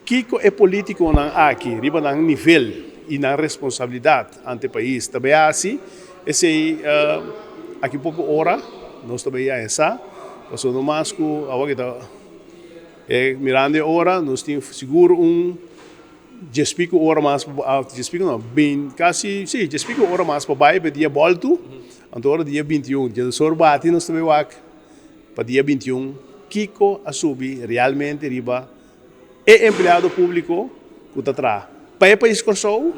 Kiko é político aqui, riba ng nível e na responsabilidade ante o país. Também assim, esse aqui pouco hora, nós também é essa. Passou no masco, agora mirando a hora, nós temos seguro já explico hora mais, já explico não, bem, quase, sim, já explico hora mais para baixo, para dia volto, então hora dia 21, já só bate nós também para dia 21, Kiko a subir realmente riba é empregado público que está atrás. Para o país corso,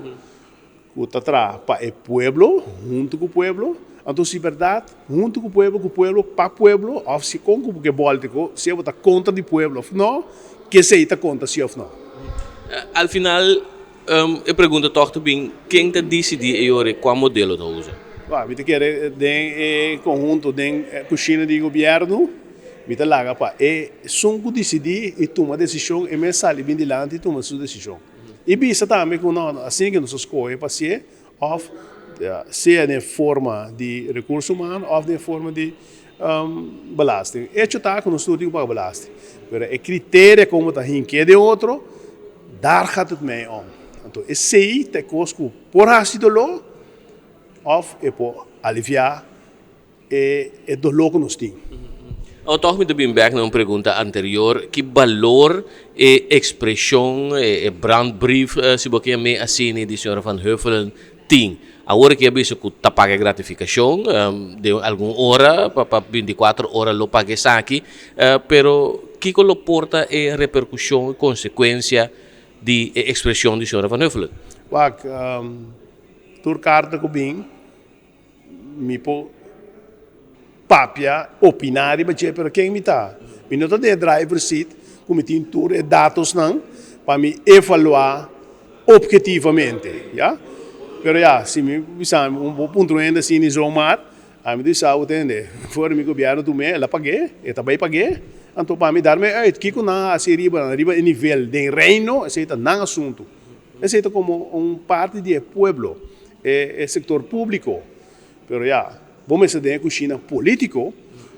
que está atrás para o pueblo, junto com o pueblo, então se verdade, junto com o pueblo, para o pueblo, ou se com o que volta, se está contra do pueblo, não, que se está contra se ou não. Al final, eu pergunto também, quem está decidindo qual modelo está usando? Você quer den conjunto, den cozinha de governo, você larga para só decidir e tomar decisão e me sai bem dilante e tomar sua decisão. E bisa também que assim que nós escolhemos para ser, seja de forma de recurso humano ou de forma de belasting. É que está com nós tudo para belasting. Mas o critério como está que de outro, daar gaat het mij om. Então, esse te cosco por ácido of é por aliviar o dolor que nós temos. Eu estou me bem back na uma pergunta anterior, que valor e expressão e brandbrief, se você me assine de senhora Van Huffelen tem. Agora que é isso que está paga gratificação, de alguma hora, para 24 horas lo pague aqui, pero que lo porta e repercussão e consequência de expressão de senhora Van Huffelen? Wak, tur carta ko bing, mi po papia opinari ba che pero quem me tá. Mi nota de driver seat, como tem tur e dados não, para me evaluar objetivamente, ya? Pero ya, se me bisam ponto ainda assim em zomar, a me diz a entende. Fora mi governo do me, ela paguei, e também paguei. Então, para me dar, que na assim riba nível de reino, esse é não assunto. Esse é como parte do pueblo, é setor público. Pero já, vamos fazer com China político,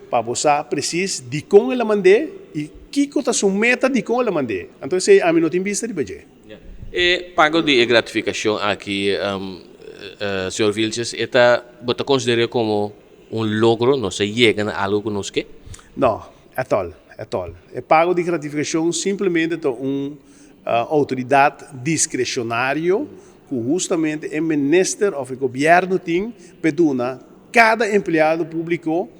para você precisa de como ela mande e que está sua meta de como ela mande. Então, esse é a minha vista de budget. E pago de gratificação aqui, Sr. Vilches, você considera como logro, não se chega a algo que nós quer? Não, é tal. O pago de gratificação simplesmente é uma autoridade discrecionária que justamente o ministro ou o governo tem para cada empregado público